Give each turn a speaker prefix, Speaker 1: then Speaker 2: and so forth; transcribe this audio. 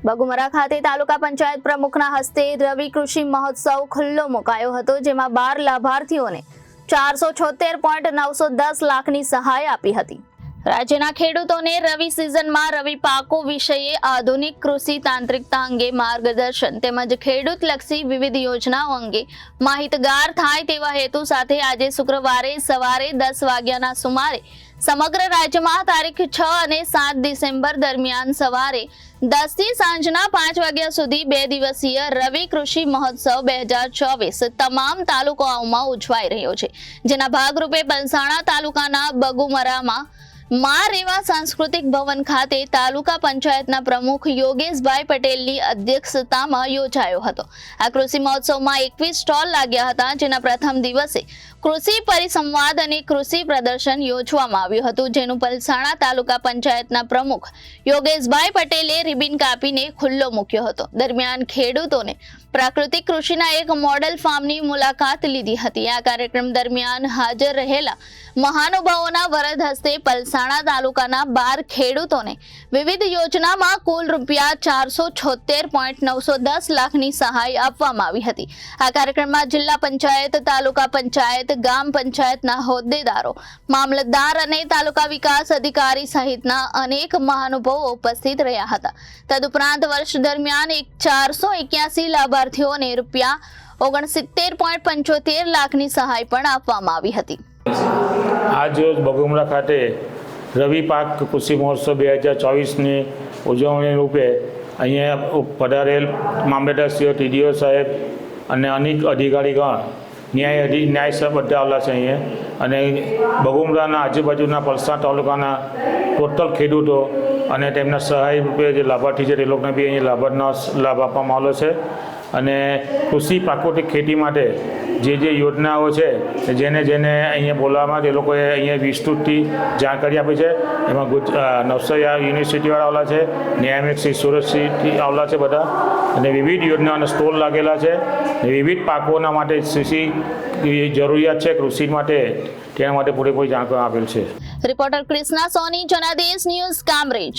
Speaker 1: બગુમરા ખાતે તાલુકા પંચાયત પ્રમુખના હસ્તે રવિ કૃષિ મહોત્સવ ખુલ્લો મુકાયો હતો, જેમાં 12 લાભાર્થીઓને 476.910 લાખની સહાય આપી હતી। રાજ્યના ખેડૂતોને રવિ સિઝનમાં રવિ પાકો વિષયે આધુનિક કૃષિ તાંત્રિકતા અંગે માર્ગદર્શન તેમજ ખેડૂતલક્ષી વિવિધ યોજનાઓ અંગે માહિતગાર થાય તેવા હેતુ સાથે આજે શુક્રવારે સવારે 10 વાગ્યાના સુમારે સમગ્ર રાજ્યમાં તારીખ 6 અને 7 ડિસેમ્બર દરમિયાન સવારે 10 થી સાંજના 5 વાગ્યા સુધી 2 દિવસીય રવિ કૃષિ મહોત્સવ 2024 તમામ તાલુકાઓમાં ઉજવાઈ રહ્યો છે, જેના ભાગરૂપે પલસાણા તાલુકાના બગુમરામાં માં રેવા સાંસ્કૃતિક ભવન ખાતે તાલુકા પંચાયતના પ્રમુખ યોગેશભાઈ પટેલની અધ્યક્ષતામાં યોજાયો હતો। આ કૃષિ મહોત્સવમાં 21 સ્ટોલ લાગ્યા હતા, જેના પ્રથમ દિવસે કૃષિ પરિસંવાદ અને કૃષિ પ્રદર્શન યોજવામાં આવ્યું હતું, જેનું પલસાણા તાલુકા પંચાયતના પ્રમુખ યોગેશભાઈ પટેલે રિબિન કાપીને ખુલ્લો મૂક્યો હતો। દરમિયાન ખેડૂતોને પ્રાકૃતિક કૃષિના એક મોડેલ ફાર્મની મુલાકાત લીધી હતી। આ કાર્યક્રમ દરમિયાન હાજર રહેલા મહાનુભાવોના વરદ હસ્તે પલસાણા તાલુકાના 12 ખેડૂતોને વિવિધ યોજનામાં કુલ રૂપિયા 476.910 લાખની સહાય આપવામાં આવી હતી। આ કાર્યક્રમમાં જિલ્લા પંચાયત, તાલુકા પંચાયત, ગામ પંચાયતના હોદ્દેદારો, મામલતદાર અને તાલુકા વિકાસ અધિકારી સહિતના અનેક મહાનુભાવો ઉપસ્થિત રહ્યા હતા। તદુપરાંત વર્ષ દરમિયાન 481 લાભાર્થીઓને રૂપિયા 69.75 લાખની સહાય પણ આપવામાં આવી હતી।
Speaker 2: આજ રોજ બગુમરા ખાતે રવિ પાક કૃષિ મહોત્સવ 2024ની ઉજવણી રૂપે અહીંયા પધારેલ મામલતદારશ્રીઓ, ટીડીઓ સાહેબ અને અનેક અધિકારીગણ, ન્યાય સાહેબ બધા આવેલા છે અહીંયા, અને બગુમરાના આજુબાજુના પલસાણા તાલુકાના ટોટલ ખેડૂતો અને તેમના સહાય રૂપે જે લાભાર્થી છે તે લોકોને બી અહીંયા લાભ આપવામાં આવેલો છે। અને કૃષિ પ્રાકૃતિક ખેતી માટે જે યોજનાઓ છે જેને અહીંયા બોલાવવામાં તે લોકોએ અહીંયા વિસ્તૃતથી જાણકારી આપી છે। એમાં નવસારી યુનિવર્સિટીવાળા આવેલા છે, ન્યાયમિક શ્રી સુરતથી આવેલા છે બધા, અને વિવિધ યોજનાઓના સ્ટોલ લાગેલા છે। વિવિધ પાકોના માટે કૃષિ જરૂરિયાત છે કૃષિ માટે, તેના માટે પૂરેપૂરી જાણકારી આપેલ છે।
Speaker 1: રિપોર્ટર કૃષ્ણા સોની, જનાદેશ ન્યૂઝ, કામરેજ।